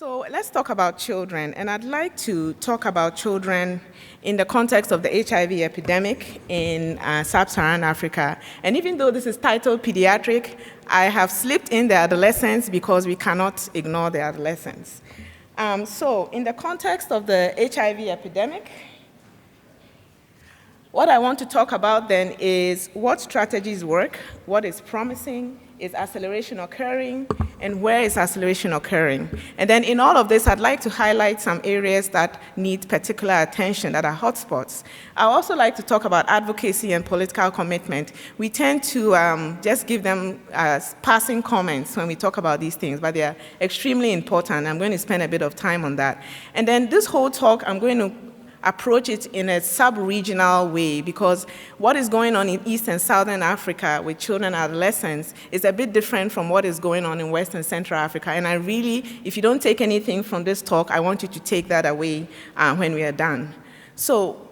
So let's talk about children, and I'd like to talk about children in the context of the HIV epidemic in sub-Saharan Africa. And even though this is titled pediatric, I have slipped in the adolescents because we cannot ignore the adolescents. So in the context of the HIV epidemic, what I want to talk about then is what strategies work, what is promising, is acceleration occurring, and where is acceleration occurring? And then in all of this, I'd like to highlight some areas that need particular attention, that are hotspots. I also like to talk about advocacy and political commitment. We tend to just give them passing comments when we talk about these things, but they are extremely important. I'm going to spend a bit of time on that. And then this whole talk, I'm going to approach it in a sub-regional way, because what is going on in East and Southern Africa with children and adolescents is a bit different from what is going on in West and Central Africa. And I really, if you don't take anything from this talk, I want you to take that away when we are done. So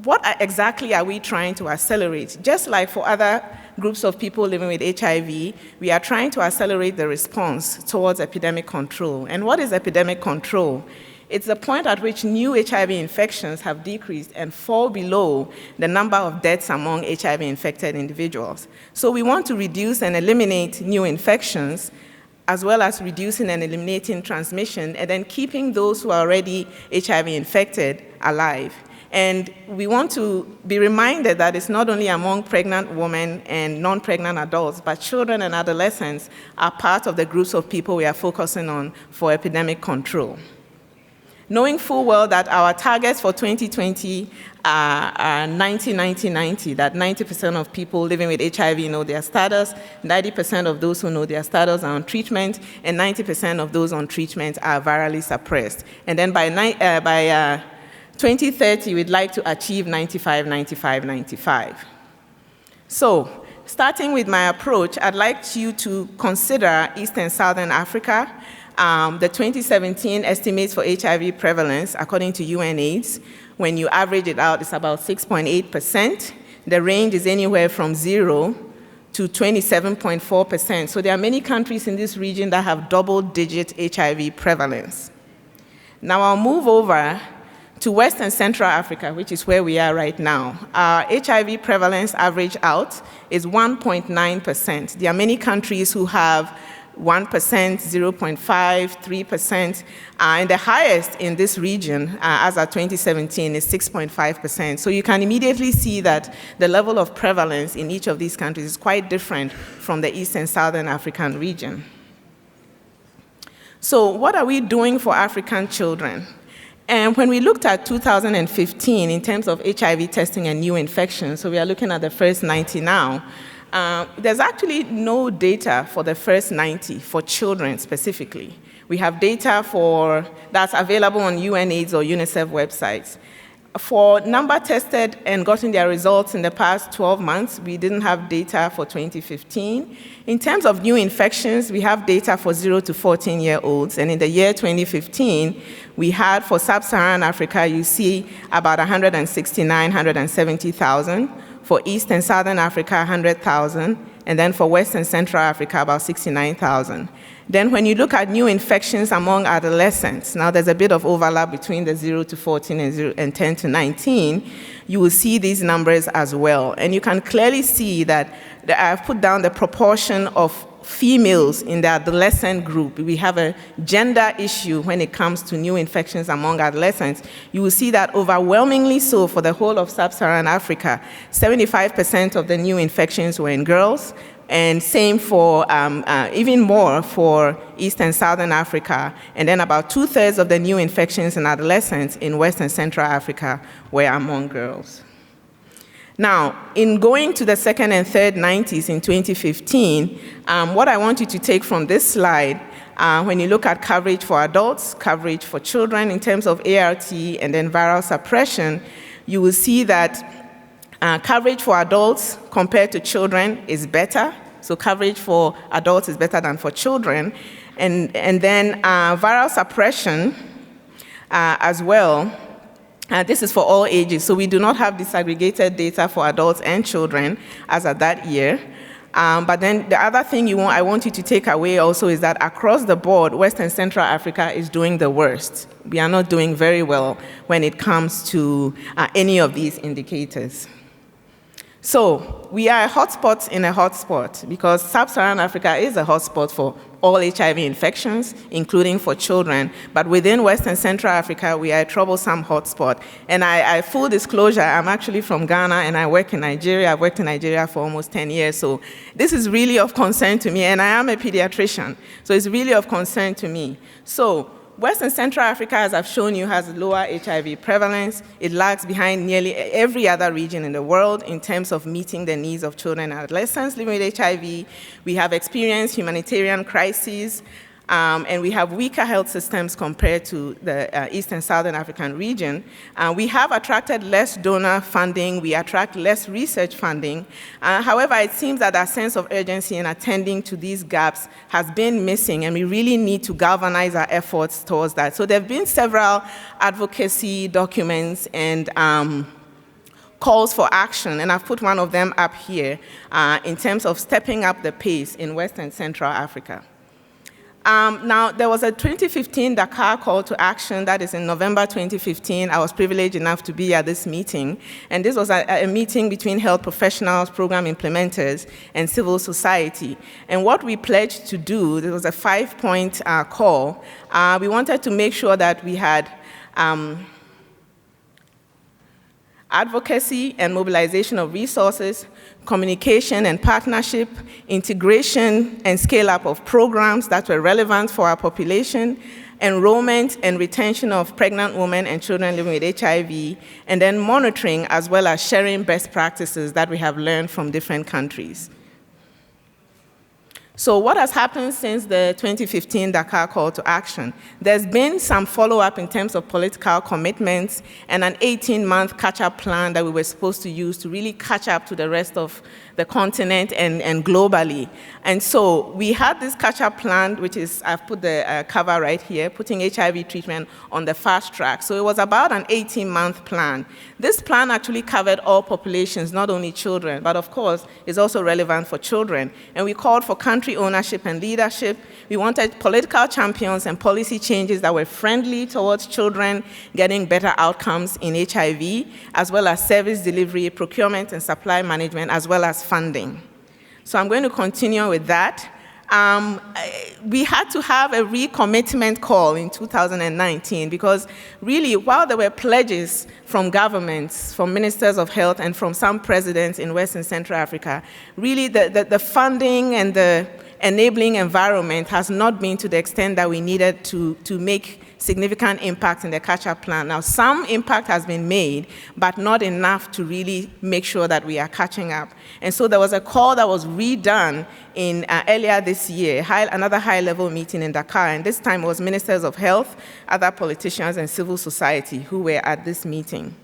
what exactly are we trying to accelerate? Just like for other groups of people living with HIV, we are trying to accelerate the response towards epidemic control. And what is epidemic control? It's the point at which new HIV infections have decreased and fall below the number of deaths among HIV-infected individuals. So we want to reduce and eliminate new infections, as well as reducing and eliminating transmission, and then keeping those who are already HIV-infected alive. And we want to be reminded that it's not only among pregnant women and non-pregnant adults, but children and adolescents are part of the groups of people we are focusing on for epidemic control. Knowing full well that our targets for 2020 are 90-90-90, that 90% of people living with HIV know their status, 90% of those who know their status are on treatment, and 90% of those on treatment are virally suppressed. And then by 2030, we'd like to achieve 95-95-95. So, starting with my approach, I'd like you to consider East and Southern Africa. The 2017 estimates for HIV prevalence, according to UNAIDS, when you average it out, it's about 6.8%. The range is anywhere from 0 to 27.4%. So there are many countries in this region that have double-digit HIV prevalence. Now I'll move over to West and Central Africa, which is where we are right now. Our HIV prevalence average out is 1.9%. There are many countries who have 1%, 0.5%, 3%, and the highest in this region, as of 2017, is 6.5%. So you can immediately see that the level of prevalence in each of these countries is quite different from the East and Southern African region. So what are we doing for African children? And when we looked at 2015 in terms of HIV testing and new infections, so we are looking at the first 90 now, there's actually no data for the first 90 for children specifically. We have data that's available on UNAIDS or UNICEF websites. For number tested and gotten their results in the past 12 months, we didn't have data for 2015. In terms of new infections, we have data for 0 to 14-year-olds, and in the year 2015, we had for sub-Saharan Africa, you see about 170,000, for East and Southern Africa, 100,000, and then for West and Central Africa, about 69,000. Then when you look at new infections among adolescents, now there's a bit of overlap between the 0 to 14 and 10 to 19, you will see these numbers as well. And you can clearly see that I've put down the proportion of females in the adolescent group. We have a gender issue when it comes to new infections among adolescents. You will see that overwhelmingly so for the whole of sub-Saharan Africa, 75% of the new infections were in girls, and same for, even more for East and Southern Africa, and then about 2/3 of the new infections in adolescents in West and Central Africa were among girls. Now, in going to the second and third 90s in 2015, what I want you to take from this slide, when you look at coverage for adults, coverage for children in terms of ART, and then viral suppression, you will see that coverage for adults compared to children is better. So coverage for adults is better than for children. And then viral suppression as well. This is for all ages, so we do not have disaggregated data for adults and children as of that year. But then the other thing I want you to take away also is that across the board, West and Central Africa is doing the worst. We are not doing very well when it comes to any of these indicators. So we are a hotspot in a hotspot because Sub-Saharan Africa is a hotspot for all HIV infections, including for children. But within West and Central Africa, we are a troublesome hotspot. And full disclosure, I'm actually from Ghana and I work in Nigeria. I've worked in Nigeria for almost 10 years. So this is really of concern to me. And I am a pediatrician. So it's really of concern to me. So West and Central Africa, as I've shown you, has lower HIV prevalence. It lags behind nearly every other region in the world in terms of meeting the needs of children and adolescents living with HIV. We have experienced humanitarian crises, and we have weaker health systems compared to the East and Southern African region. We have attracted less donor funding. We attract less research funding. However, it seems that our sense of urgency in attending to these gaps has been missing, and we really need to galvanize our efforts towards that. So there have been several advocacy documents and calls for action, and I've put one of them up here in terms of stepping up the pace in West and Central Africa. Now, there was a 2015 Dakar call to action, that is in November 2015. I was privileged enough to be at this meeting, and this was a meeting between health professionals, program implementers, and civil society. And what we pledged to do, there was a 5-point call. We wanted to make sure that we had advocacy and mobilization of resources, communication and partnership, integration and scale-up of programs that were relevant for our population, enrollment and retention of pregnant women and children living with HIV, and then monitoring as well as sharing best practices that we have learned from different countries. So what has happened since the 2015 Dakar call to action? There's been some follow-up in terms of political commitments and an 18-month catch-up plan that we were supposed to use to really catch up to the rest of the continent and globally. And so we had this catch-up plan, which is, I've put the cover right here, putting HIV treatment on the fast track. So it was about an 18-month plan. This plan actually covered all populations, not only children, but of course, is also relevant for children. And we called for country ownership and leadership. We wanted political champions and policy changes that were friendly towards children getting better outcomes in HIV, as well as service delivery, procurement and supply management, as well as funding. So I'm going to continue with that. We had to have a recommitment call in 2019 because really, while there were pledges from governments, from ministers of health, and from some presidents in West and Central Africa, really the funding and the enabling environment has not been to the extent that we needed to make significant impact in the catch-up plan. Now, some impact has been made, but not enough to really make sure that we are catching up. And so there was a call that was redone in earlier this year, another high-level meeting in Dakar, and this time it was ministers of health, other politicians, and civil society who were at this meeting.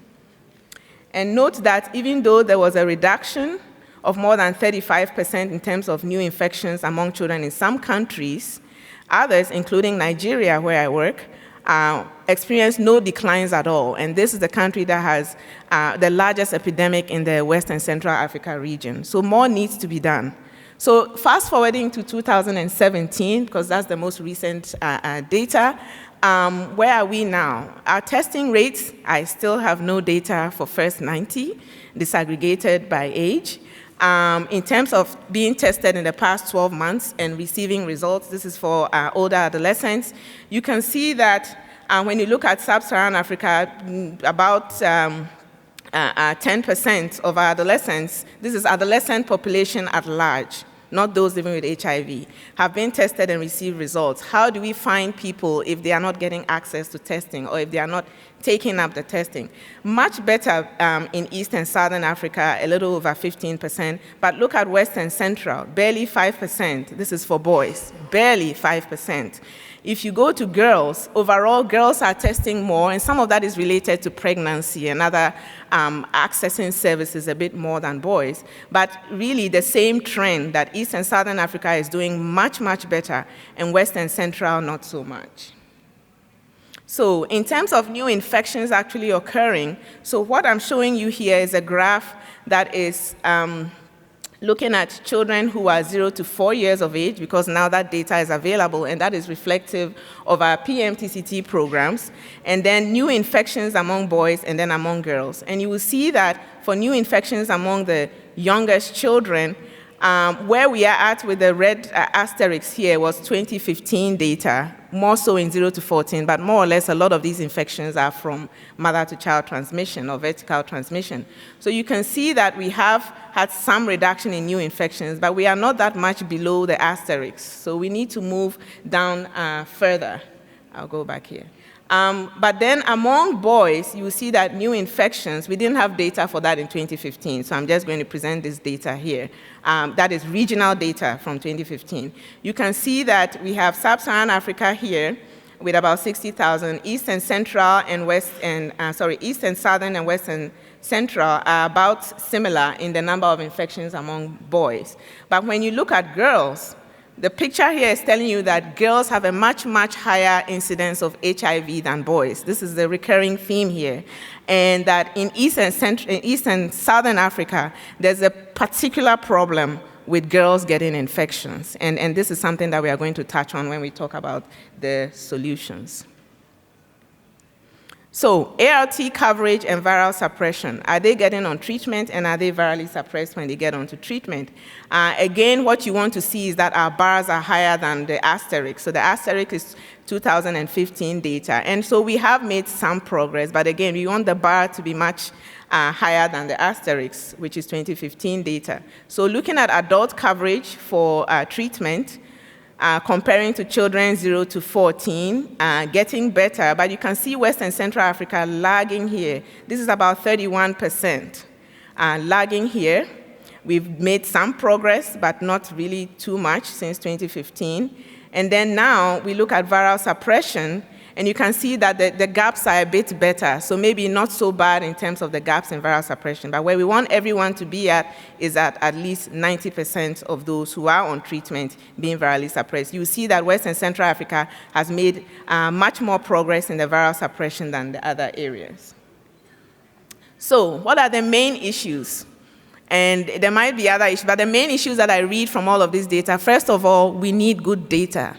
And note that even though there was a reduction of more than 35% in terms of new infections among children in some countries, others, including Nigeria, where I work, experienced no declines at all. And this is the country that has the largest epidemic in the West and Central Africa region. So more needs to be done. So fast forwarding to 2017, because that's the most recent data, where are we now? Our testing rates, I still have no data for first 90, disaggregated by age. In terms of being tested in the past 12 months and receiving results, this is for older adolescents, you can see that when you look at Sub-Saharan Africa, about 10% of our adolescents, this is adolescent population at large, not those living with HIV, have been tested and received results. How do we find people if they are not getting access to testing or if they are not taking up the testing? Much better in East and Southern Africa, a little over 15%, but look at West and Central, barely 5%. This is for boys, barely 5%. If you go to girls, overall, girls are testing more, and some of that is related to pregnancy and other accessing services a bit more than boys. But really, the same trend that East and Southern Africa is doing much, much better, and West and Central, not so much. So in terms of new infections actually occurring, so what I'm showing you here is a graph that is looking at children who are 0 to 4 years of age, because now that data is available, and that is reflective of our PMTCT programs, and then new infections among boys and then among girls. And you will see that for new infections among the youngest children, where we are at with the red asterisk here was 2015 data, more so in 0 to 14, but more or less a lot of these infections are from mother-to-child transmission or vertical transmission. So you can see that we have had some reduction in new infections, but we are not that much below the asterisk. So we need to move down further. I'll go back here. But then among boys, you will see that new infections, we didn't have data for that in 2015, so I'm just going to present this data here. That is regional data from 2015. You can see that we have Sub-Saharan Africa here with about 60,000. East and Central and West and, East and Southern and West and Central are about similar in the number of infections among boys. But when you look at girls, the picture here is telling you that girls have a much, much higher incidence of HIV than boys. This is the recurring theme here. And that in East and Southern Africa, there's a particular problem with girls getting infections. And this is something that we are going to touch on when we talk about the solutions. So ART coverage and viral suppression, are they getting on treatment and are they virally suppressed when they get onto treatment? Again, what you want to see is that our bars are higher than the asterisk. So the asterisk is 2015 data. And so we have made some progress, but again, we want the bar to be much higher than the asterisk, which is 2015 data. So looking at adult coverage for treatment, comparing to children 0 to 14, getting better, but you can see West and Central Africa lagging here. This is about 31% lagging here. We've made some progress, but not really too much since 2015. And then now we look at viral suppression, and you can see that the gaps are a bit better, so maybe not so bad in terms of the gaps in viral suppression, but where we want everyone to be at is at least 90% of those who are on treatment being virally suppressed. You see that West and Central Africa has made much more progress in the viral suppression than the other areas. So what are the main issues? And there might be other issues, but the main issues that I read from all of this data, first of all, we need good data.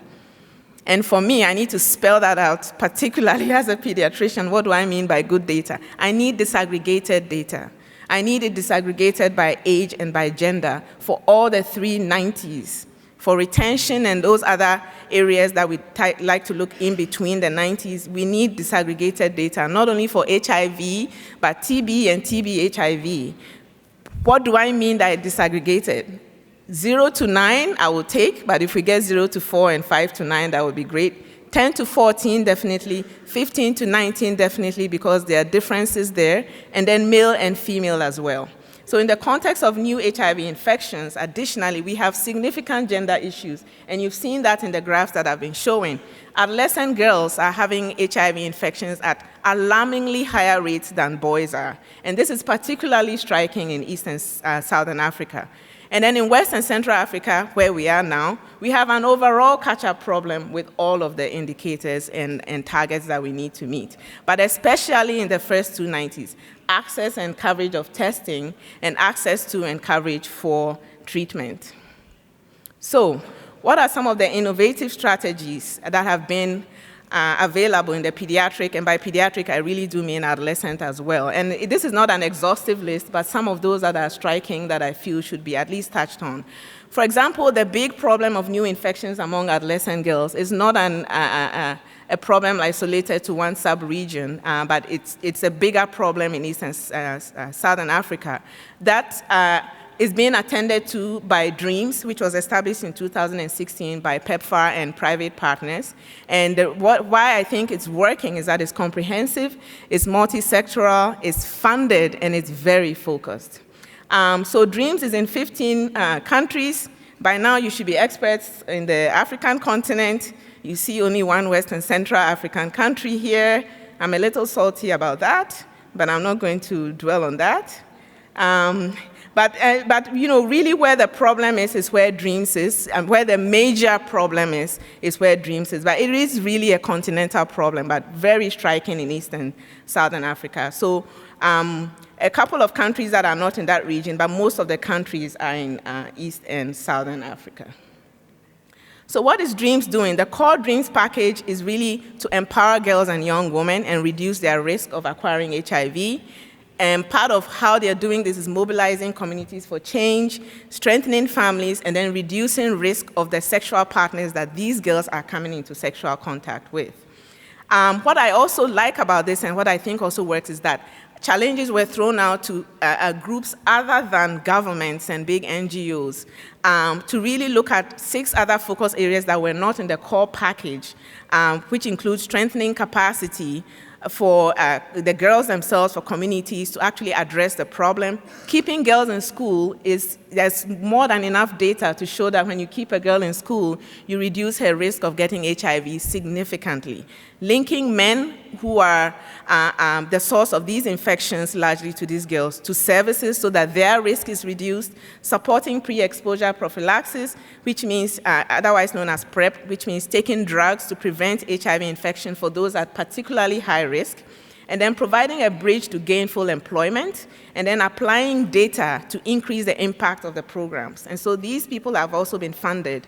And for me, I need to spell that out, particularly as a pediatrician. What do I mean by good data? I need disaggregated data. I need it disaggregated by age and by gender for all the 390s. For retention and those other areas that we like to look in between the 90s, we need disaggregated data, not only for HIV, but TB and TB-HIV. What do I mean by disaggregated? 0 to 9, I will take, but if we get 0 to 4 and 5 to 9, that would be great. 10 to 14, definitely. 15 to 19, definitely, because there are differences there. And then male and female as well. So in the context of new HIV infections, additionally, we have significant gender issues. And you've seen that in the graphs that I've been showing. Adolescent girls are having HIV infections at alarmingly higher rates than boys are. And this is particularly striking in East and Southern Africa. And then in West and Central Africa, where we are now, we have an overall catch-up problem with all of the indicators and targets that we need to meet. But especially in the first 290s, access and coverage of testing and access to and coverage for treatment. So what are some of the innovative strategies that have been available in the pediatric, and by pediatric, I really do mean adolescent as well. And this is not an exhaustive list, but some of those that are striking that I feel should be at least touched on. For example, the big problem of new infections among adolescent girls is not a problem isolated to one sub-region, but it's a bigger problem in East and Southern Africa. That is being attended to by DREAMS, which was established in 2016 by PEPFAR and private partners. And why I think it's working is that it's comprehensive, it's multi-sectoral, it's funded, and it's very focused. So DREAMS is in 15 countries. By now, you should be experts in the African continent. You see only one West and Central African country here. I'm a little salty about that, but I'm not going to dwell on that. But really where the problem is where DREAMS is, and where the major problem is where DREAMS is. But it is really a continental problem, but very striking in East and Southern Africa. So a couple of countries that are not in that region, but most of the countries are in East and Southern Africa. So what is DREAMS doing? The core DREAMS package is really to empower girls and young women and reduce their risk of acquiring HIV. And part of how they're doing this is mobilizing communities for change, strengthening families, and then reducing risk of the sexual partners that these girls are coming into sexual contact with. What I also like about this and what I think also works is that challenges were thrown out to groups other than governments and big NGOs to really look at 6 other focus areas that were not in the core package, which includes strengthening capacity for the girls themselves, for communities to actually address the problem. Keeping girls in school there's more than enough data to show that when you keep a girl in school, you reduce her risk of getting HIV significantly. Linking men who are the source of these infections, largely to these girls, to services so that their risk is reduced, supporting pre-exposure prophylaxis, which means, otherwise known as PrEP, which means taking drugs to prevent HIV infection for those at particularly high risk, and then providing a bridge to gainful employment, and then applying data to increase the impact of the programs. And so these people have also been funded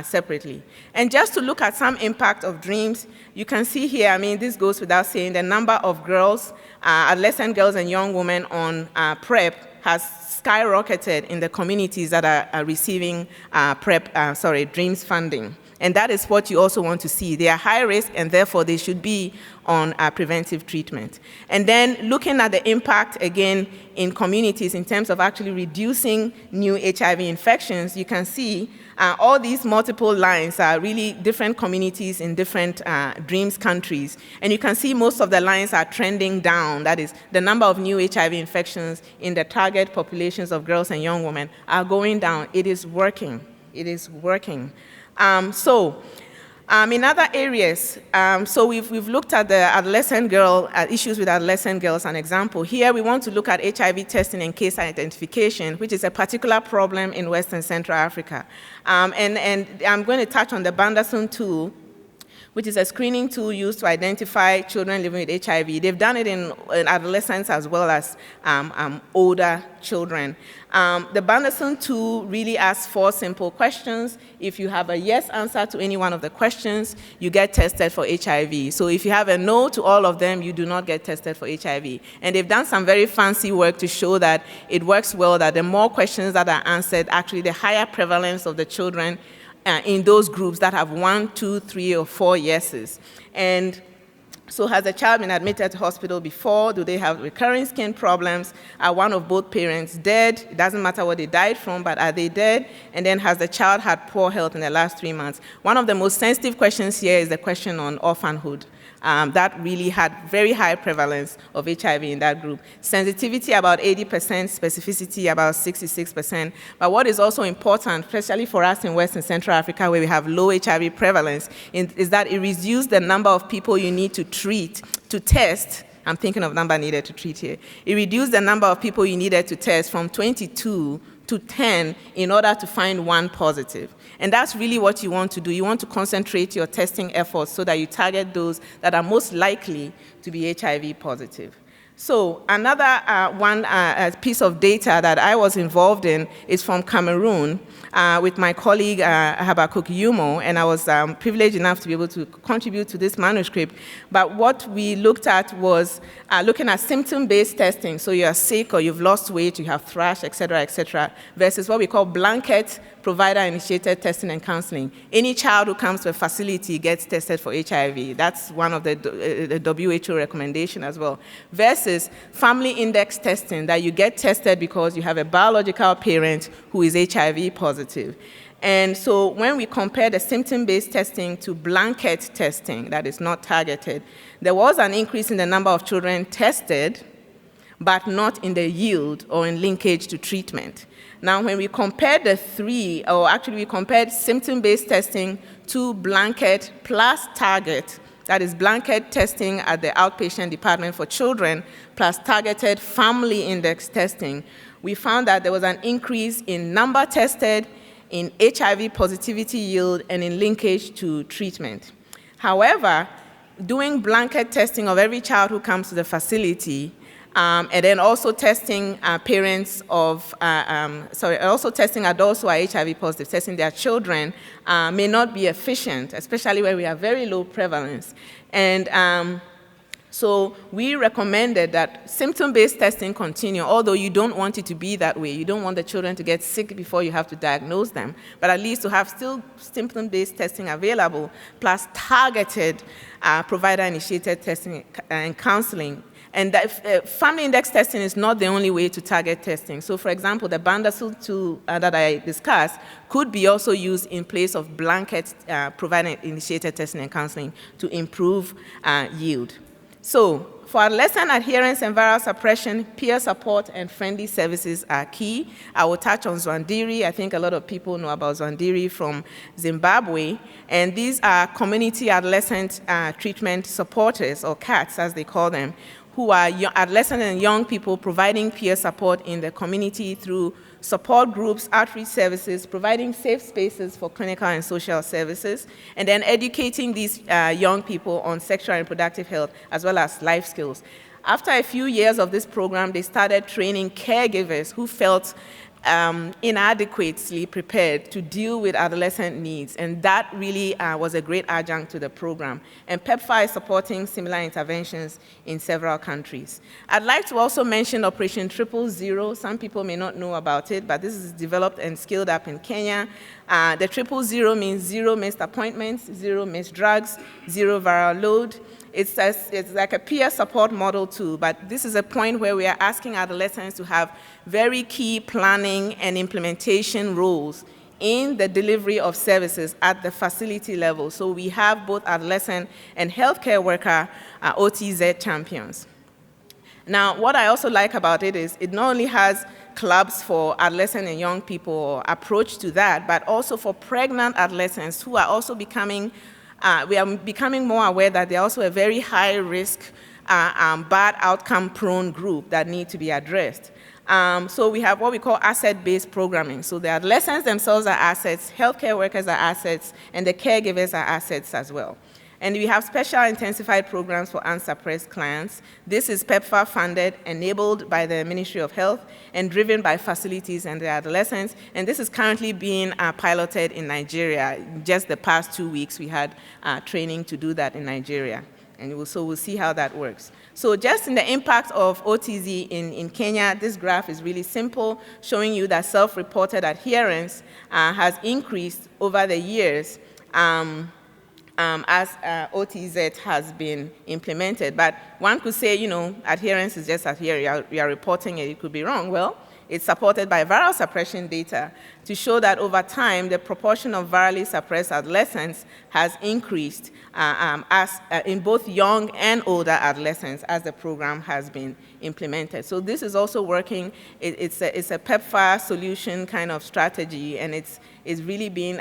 separately. And just to look at some impact of DREAMS, you can see here, this goes without saying, the number of girls, adolescent girls and young women on PrEP has skyrocketed in the communities that are receiving DREAMS funding. And that is what you also want to see. They are high risk, and therefore they should be on preventive treatment. And then looking at the impact, again, in communities in terms of actually reducing new HIV infections, you can see all these multiple lines are really different communities in different DREAMS countries. And you can see most of the lines are trending down. That is, the number of new HIV infections in the target populations of girls and young women are going down. It is working. It is working. In other areas, so we've looked at the adolescent girl, issues with adolescent girls, an example. Here we want to look at HIV testing and case identification, which is a particular problem in West and Central Africa. And I'm going to touch on the Banderson tool, which is a screening tool used to identify children living with HIV. They've done it in adolescents as well as older children. The Banderson tool really asks 4 simple questions. If you have a yes answer to any one of the questions, you get tested for HIV. So if you have a no to all of them, you do not get tested for HIV. And they've done some very fancy work to show that it works well, that the more questions that are answered, actually the higher prevalence of the children in those groups that have 1, 2, 3, or 4 yeses. And so has the child been admitted to hospital before? Do they have recurring skin problems? Are one of both parents dead? It doesn't matter what they died from, but are they dead? And then has the child had poor health in the last 3 months? One of the most sensitive questions here is the question on orphanhood. That really had very high prevalence of HIV in that group. Sensitivity about 80%, specificity about 66%. But what is also important, especially for us in West and Central Africa where we have low HIV prevalence, is that it reduced the number of people you need to treat, to test. I'm thinking of number needed to treat here. It reduced the number of people you needed to test from 22 to 10 in order to find 1 positive. And that's really what you want to do. You want to concentrate your testing efforts so that you target those that are most likely to be HIV positive. So another piece of data that I was involved in is from Cameroon with my colleague Habakkuk Yumo, and I was privileged enough to be able to contribute to this manuscript. But what we looked at was looking at symptom-based testing. So you're sick or you've lost weight, you have thrush, et cetera, versus what we call blanket provider-initiated testing and counseling. Any child who comes to a facility gets tested for HIV. That's one of the WHO recommendation as well. Versus family index testing, that you get tested because you have a biological parent who is HIV positive. And so when we compare the symptom-based testing to blanket testing, that is not targeted, there was an increase in the number of children tested, but not in the yield or in linkage to treatment. Now, when we compared the 3, or actually we compared symptom-based testing to blanket plus target, that is blanket testing at the outpatient department for children plus targeted family index testing, we found that there was an increase in number tested, in HIV positivity yield, and in linkage to treatment. However, doing blanket testing of every child who comes to the facility, and then also testing also testing adults who are HIV positive, testing their children, may not be efficient, especially where we have very low prevalence. And so we recommended that symptom-based testing continue, although you don't want it to be that way. You don't want the children to get sick before you have to diagnose them, but at least to have still symptom-based testing available, plus targeted provider-initiated testing and counseling. And that, family index testing is not the only way to target testing. So for example, the Bandasul tool that I discussed could be also used in place of blanket provider-initiated testing and counseling to improve yield. So for adolescent adherence and viral suppression, peer support and friendly services are key. I will touch on Zwandiri. I think a lot of people know about Zwandiri from Zimbabwe. And these are community adolescent treatment supporters, or CATs as they call them, who are adolescent and young people providing peer support in the community through support groups, outreach services, providing safe spaces for clinical and social services, and then educating these young people on sexual and reproductive health as well as life skills. After a few years of this program, they started training caregivers who felt inadequately prepared to deal with adolescent needs, and that really was a great adjunct to the program. And PEPFAR is supporting similar interventions in several countries. I'd like to also mention Operation 000. Some people may not know about it, but this is developed and scaled up in Kenya. The 000 means 0 missed appointments, 0 missed drugs, 0 viral load. It's like a peer support model too, but this is a point where we are asking adolescents to have very key planning and implementation roles in the delivery of services at the facility level. So we have both adolescent and healthcare worker OTZ champions. Now, what I also like about it is it not only has clubs for adolescent and young people, or approach to that, but also for pregnant adolescents who are also becoming we are becoming more aware that they're also a very high risk, bad outcome prone group that need to be addressed. So we have what we call asset-based programming. So the adolescents themselves are assets, healthcare workers are assets, and the caregivers are assets as well. And we have special intensified programs for unsuppressed clients. This is PEPFAR funded, enabled by the Ministry of Health, and driven by facilities and the adolescents. And this is currently being piloted in Nigeria. Just the past 2 weeks, we had training to do that in Nigeria. And so we'll see how that works. So just in the impact of OTZ in Kenya, this graph is really simple, showing you that self-reported adherence has increased over the years as OTZ has been implemented. But one could say, you know, adherence is just adherence. You are reporting it could be wrong. Well, it's supported by viral suppression data to show that over time, the proportion of virally suppressed adolescents has increased in both young and older adolescents as the program has been implemented. So this is also working. It's a PEPFAR solution kind of strategy, and it's really being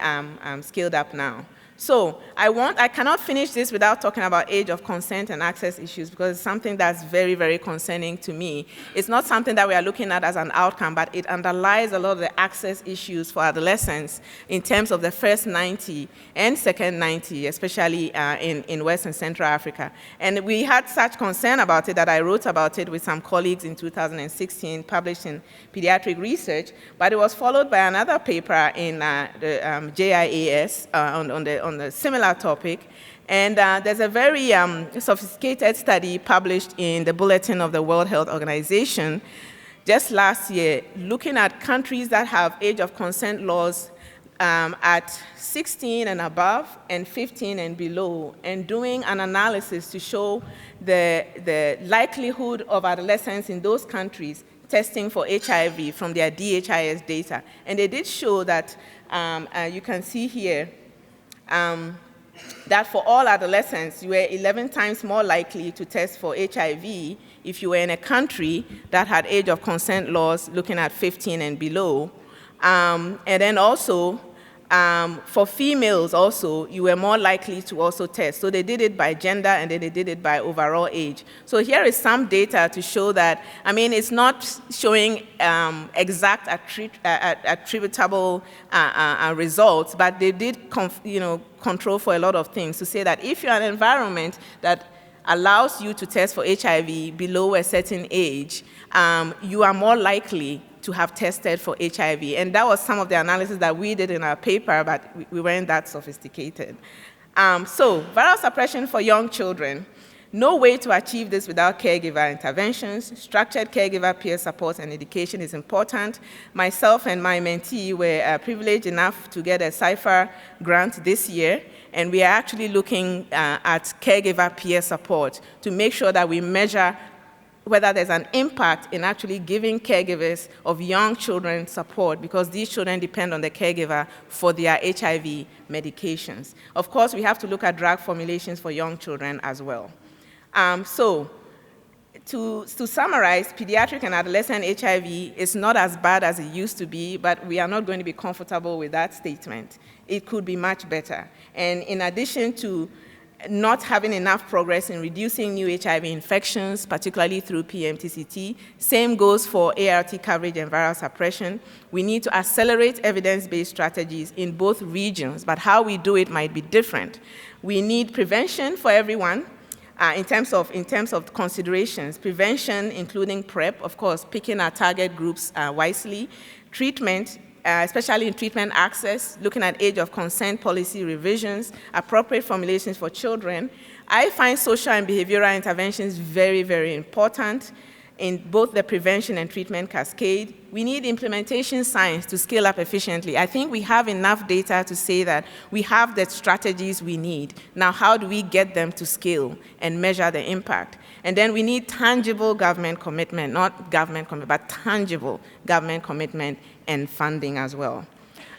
scaled up now. So I cannot finish this without talking about age of consent and access issues, because it's something that's very, very concerning to me. It's not something that we are looking at as an outcome, but it underlies a lot of the access issues for adolescents in terms of the first 90 and second 90, especially in West and Central Africa. And we had such concern about it that I wrote about it with some colleagues in 2016, published in Pediatric Research, but it was followed by another paper in the JIAS on the similar topic. And there's a very sophisticated study published in the Bulletin of the World Health Organization just last year, looking at countries that have age of consent laws at 16 and above and 15 and below, and doing an analysis to show the likelihood of adolescents in those countries testing for HIV from their DHIS data. And they did show that, you can see here, that for all adolescents, you were 11 times more likely to test for HIV if you were in a country that had age of consent laws looking at 15 and below. And then also, For females also, you were more likely to also test. So they did it by gender, and then they did it by overall age. So here is some data to show that, I mean, it's not showing exact attributable results, but they did control for a lot of things to say that if you're in an environment that allows you to test for HIV below a certain age, you are more likely to have tested for HIV. And that was some of the analysis that we did in our paper, but we weren't that sophisticated. So viral suppression for young children. No way to achieve this without caregiver interventions. Structured caregiver peer support and education is important. Myself and my mentee were privileged enough to get a CIPHER grant this year, and we are actually looking at caregiver peer support to make sure that we measure whether there's an impact in actually giving caregivers of young children support, because these children depend on the caregiver for their HIV medications. Of course, we have to look at drug formulations for young children as well. So to summarize, pediatric and adolescent HIV is not as bad as it used to be, but we are not going to be comfortable with that statement. It could be much better. And in addition to not having enough progress in reducing new HIV infections, particularly through PMTCT. Same goes for ART coverage and viral suppression. We need to accelerate evidence-based strategies in both regions, but how we do it might be different. We need prevention for everyone in terms of considerations. Prevention, including PrEP, of course, picking our target groups wisely. Treatment, especially in treatment access, looking at age of consent policy revisions, appropriate formulations for children. I find social and behavioral interventions very, very important in both the prevention and treatment cascade. We need implementation science to scale up efficiently. I think we have enough data to say that we have the strategies we need. Now, how do we get them to scale and measure the impact? And then we need tangible government commitment, not government commitment, but tangible government commitment and funding as well.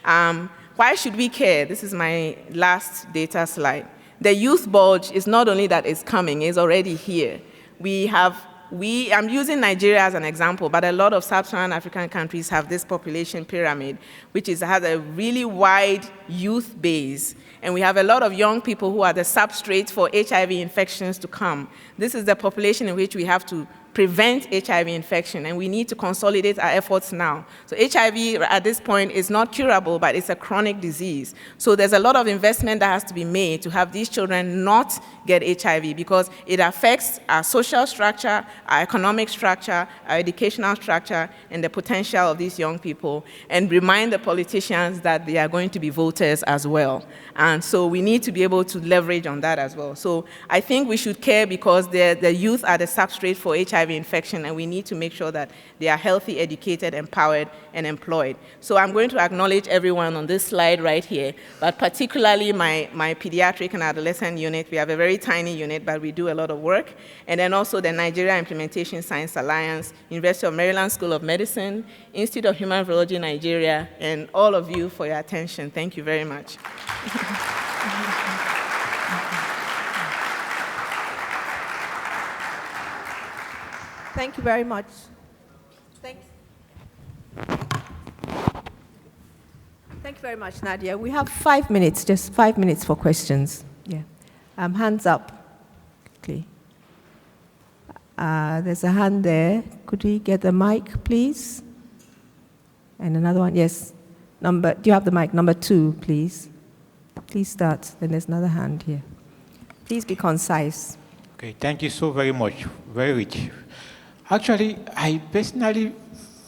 Why should we care? This is my last data slide. The youth bulge is not only that it's coming, it's already here. I'm using Nigeria as an example, but a lot of sub-Saharan African countries have this population pyramid, which has a really wide youth base. And we have a lot of young people who are the substrate for HIV infections to come. This is the population in which we have to prevent HIV infection, and we need to consolidate our efforts now. So HIV at this point is not curable, but it's a chronic disease. So there's a lot of investment that has to be made to have these children not get HIV, because it affects our social structure, our economic structure, our educational structure, and the potential of these young people, and remind the politicians that they are going to be voters as well. And so we need to be able to leverage on that as well. So I think we should care, because the youth are the substrate for HIV infection, and we need to make sure that they are healthy, educated, empowered, and employed. So I'm going to acknowledge everyone on this slide right here, but particularly my pediatric and adolescent unit. We have a very tiny unit, but we do a lot of work. And then also the Nigeria Implementation Science Alliance, University of Maryland School of Medicine, Institute of Human Virology Nigeria, and all of you for your attention. Thank you very much. Thank you very much. Thank you very much, Nadia. We have 5 minutes, just 5 minutes for questions. Yeah. Hands up. Okay. There's a hand there. Could we get the mic, please? And another one. Yes. Do you have the mic? Number 2, please. Please start. Then there's another hand here. Please be concise. Okay. Thank you so very much. Very rich. Actually, I personally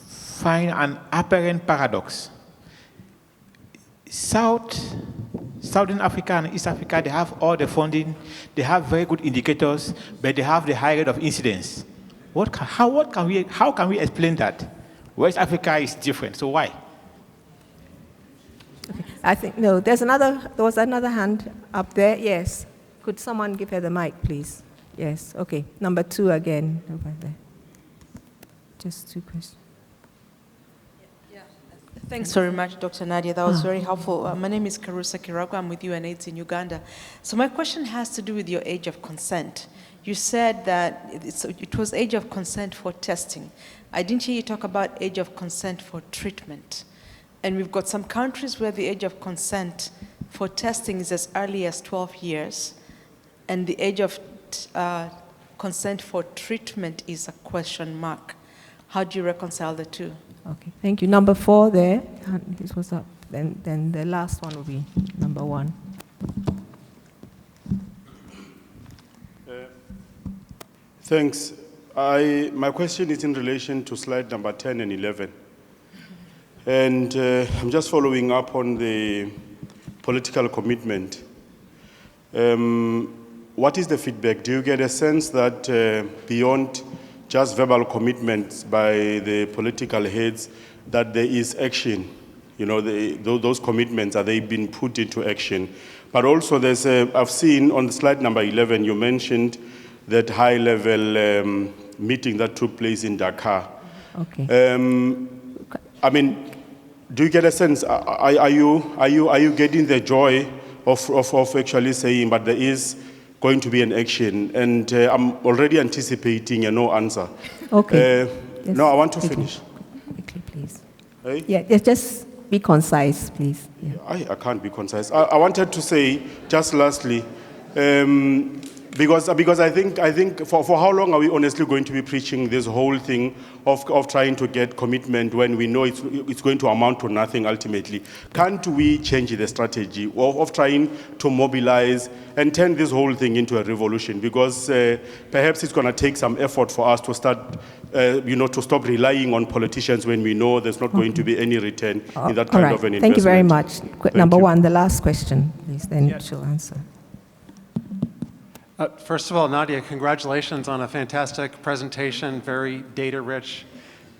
find an apparent paradox. Southern Africa and East Africa, they have all the funding, they have very good indicators, but they have the high rate of incidence. How can we explain that? West Africa is different, so why? Okay. I think, no, there was another hand up there, yes. Could someone give her the mic, please? Yes, okay. Number 2 again, over there. Just 2 questions. Thanks very much, Dr. Nadia. That was very helpful. My name is Karusa Kiragwa. I'm with UNAIDS in Uganda. So my question has to do with your age of consent. You said that it was age of consent for testing. I didn't hear you talk about age of consent for treatment. And we've got some countries where the age of consent for testing is as early as 12 years, and the age of consent for treatment is a question mark. How do you reconcile the two? Okay, thank you. Number 4 there. This was up. Then the last one will be number 1. Thanks. My question is in relation to slide number 10 and 11. And I'm just following up on the political commitment. What is the feedback? Do you get a sense that beyond just verbal commitments by the political heads, that there is action? You know, those commitments, are they being put into action? But also I've seen on slide number 11, you mentioned that high-level meeting that took place in Dakar. Okay. I mean, do you get a sense? Are you getting the joy of actually saying, but there is going to be an action? And I'm already anticipating a no answer. Okay. No, I want to finish. Quickly, please. Hey? Yeah, just be concise, please. Yeah. I can't be concise. I wanted to say, just lastly, because I think for how long are we honestly going to be preaching this whole thing of trying to get commitment when we know it's going to amount to nothing ultimately? Can't we change the strategy of trying to mobilize and turn this whole thing into a revolution? Because perhaps it's going to take some effort for us to start, to stop relying on politicians when we know there's not going to be any return in that kind of an investment. Thank you very much. Number 1, the last question, please, then she'll answer. First of all, Nadia, congratulations on a fantastic presentation, very data-rich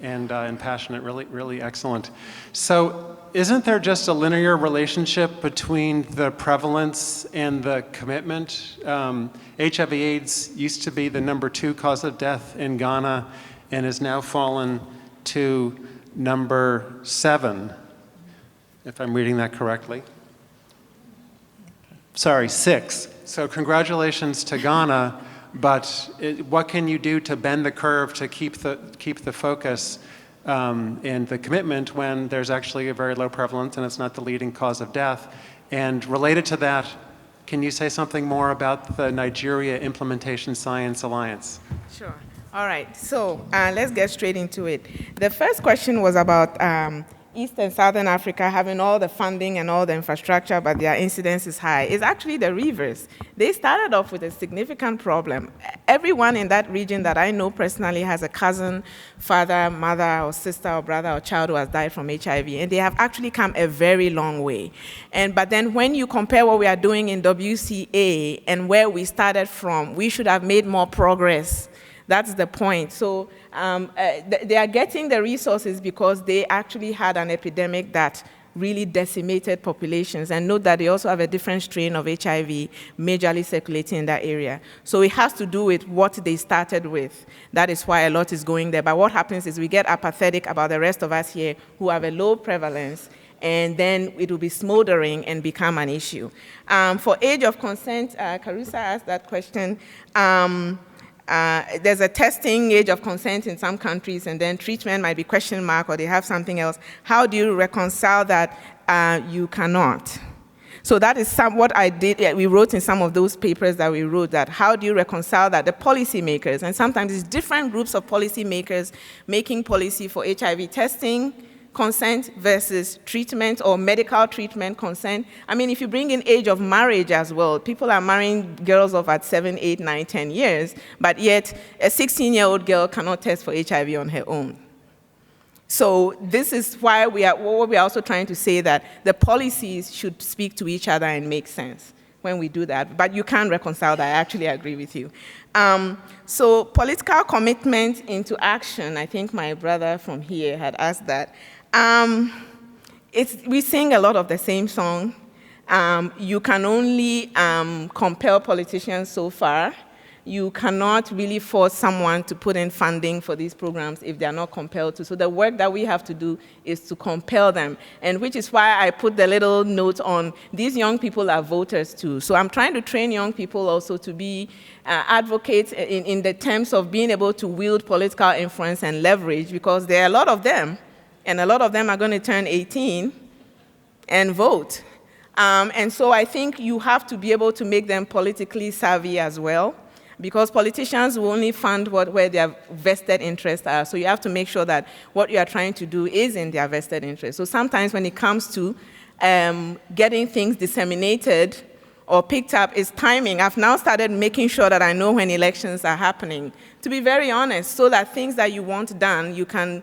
and passionate, really excellent. So isn't there just a linear relationship between the prevalence and the commitment? HIV/AIDS used to be the number 2 cause of death in Ghana and has now fallen to number 7, if I'm reading that correctly. Sorry, 6. So congratulations to Ghana, but what can you do to bend the curve to keep the focus and the commitment when there's actually a very low prevalence and it's not the leading cause of death? And related to that, can you say something more about the Nigeria Implementation Science Alliance? Sure. All right. So let's get straight into it. The first question was about East and Southern Africa having all the funding and all the infrastructure, but their incidence is high. It's actually the reverse. They started off with a significant problem. Everyone in that region that I know personally has a cousin, father, mother, or sister, or brother, or child who has died from HIV, and they have actually come a very long way. But then when you compare what we are doing in WCA and where we started from, we should have made more progress. That's the point. So they are getting the resources because they actually had an epidemic that really decimated populations. And note that they also have a different strain of HIV majorly circulating in that area. So it has to do with what they started with. That is why a lot is going there. But what happens is we get apathetic about the rest of us here who have a low prevalence, and then it will be smoldering and become an issue. For age of consent, Carusa asked that question. There's a testing age of consent in some countries, and then treatment might be question mark or they have something else. How do you reconcile that? You cannot. So that is what I did. We wrote in some of those papers that we wrote that how do you reconcile that? The policymakers, and sometimes it's different groups of policymakers making policy for HIV testing consent versus treatment or medical treatment consent. I mean, if you bring in age of marriage as well, people are marrying girls of at 7, 8, 9, 10 years, but yet a 16-year-old girl cannot test for HIV on her own. So this is why we are also trying to say that the policies should speak to each other and make sense when we do that, but you can't reconcile that. I actually agree with you. So political commitment into action, I think my brother from here had asked that. We sing a lot of the same song. You can only compel politicians so far. You cannot really force someone to put in funding for these programs if they are not compelled to. So the work that we have to do is to compel them, and which is why I put the little note on these young people are voters too. So I'm trying to train young people also to be advocates in the terms of being able to wield political influence and leverage, because there are a lot of them, and a lot of them are going to turn 18 and vote. And so I think you have to be able to make them politically savvy as well, because politicians will only fund where their vested interests are. So you have to make sure that what you are trying to do is in their vested interest. So sometimes when it comes to getting things disseminated or picked up, is timing. I've now started making sure that I know when elections are happening, to be very honest, so that things that you want done, you can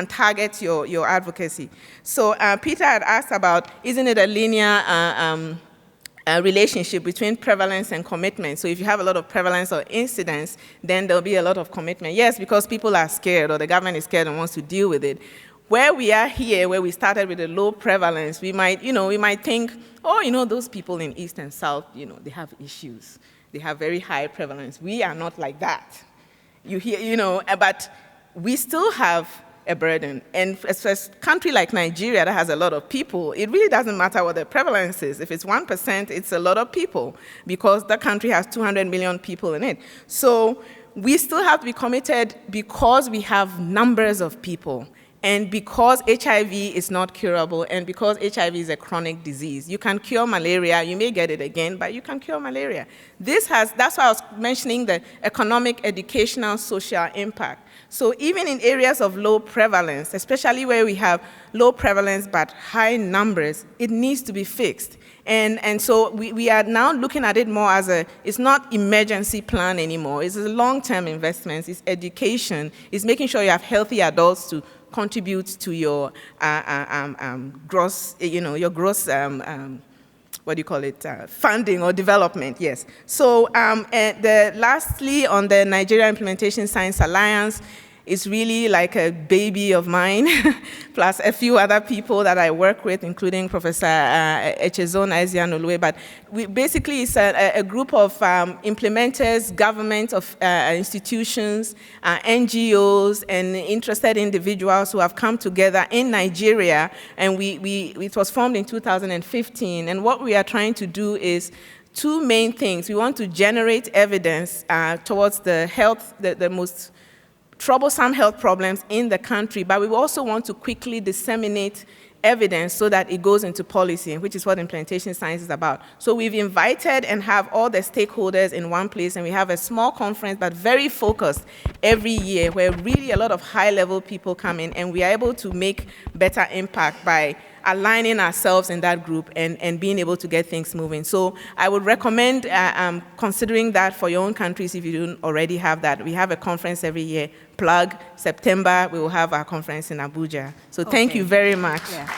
target your advocacy. So Peter had asked about, isn't it a linear relationship between prevalence and commitment? So if you have a lot of prevalence or incidence, then there'll be a lot of commitment. Yes, because people are scared, or the government is scared and wants to deal with it. Where we are here, where we started with a low prevalence, we might think, oh, those people in East and South, they have issues. They have very high prevalence. We are not like that. You hear, but we still have a burden. And as a country like Nigeria that has a lot of people, it really doesn't matter what the prevalence is. If it's 1%, it's a lot of people, because the country has 200 million people in it. So we still have to be committed, because we have numbers of people, and because HIV is not curable, and because HIV is a chronic disease. You can cure malaria, you may get it again, but you can cure malaria. That's why I was mentioning the economic, educational, social impact. So even in areas of low prevalence, especially where we have low prevalence but high numbers, it needs to be fixed. And so we are now looking at it more as it's not emergency plan anymore. It's a long-term investment. It's education. It's making sure you have healthy adults to contribute to your gross, funding or development, yes. So lastly, on the Nigeria Implementation Science Alliance, it's really like a baby of mine, plus a few other people that I work with, including Professor Echezona Ezianolue. But basically, it's a group of implementers, government of institutions, NGOs, and interested individuals who have come together in Nigeria. And it was formed in 2015. And what we are trying to do is two main things. We want to generate evidence towards the most troublesome health problems in the country, but we also want to quickly disseminate evidence so that it goes into policy, which is what implementation science is about. So we've invited and have all the stakeholders in one place, and we have a small conference, but very focused every year, where really a lot of high-level people come in, and we are able to make better impact by aligning ourselves in that group and being able to get things moving. So I would recommend considering that for your own countries if you don't already have that. We have a conference every year. Plug, September, we will have our conference in Abuja. So thank you very much. Yeah.